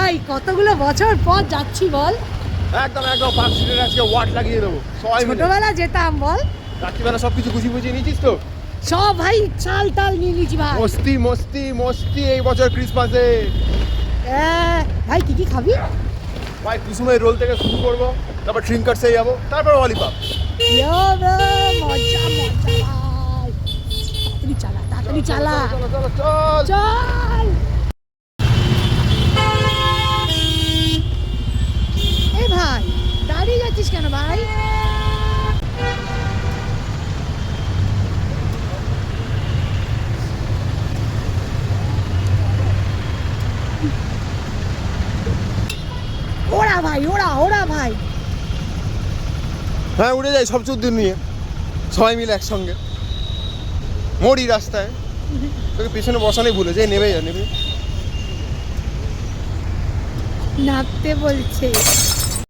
ভাই কতগুলো বছর পর যাচ্ছি বল। একদম একদম পার্ক স্ট্রিটের আজকে ওয়াট লাগিয়ে দেবো সবাই মিলে। ছোটবেলা যেতাম বল। রাত্রিবেলা সবকিছু গুছিয়ে গুছিয়ে নিয়েছিস তো? সব ভাই চাল টাল নিয়ে নিয়েছি ভাই। মস্তি মস্তি মস্তি এই বছর ক্রিসমাসে। ভাই কি কি খাবি? ভাই কুসুমের রোল থেকে শুরু করবো, তারপর ট্রিঙ্কার্সে যাবো, তারপর ললিপপ। মজা মজা ভাই, তাড়াতাড়ি চালা চলো চলো চল। চল। এ ভাই দাঁড়িয়ে যাচ্ছিস কেন ভাই? ওরা ভাই ওরা ভাই। হ্যাঁ উড়ে যাই সব চোদ্দ নিয়ে সবাই মিলে একসঙ্গে মরি রাস্তায়। তোকে পেছনে বসানোই ভুলে যাই, নেবে যা নেবে। নামতে বলছে।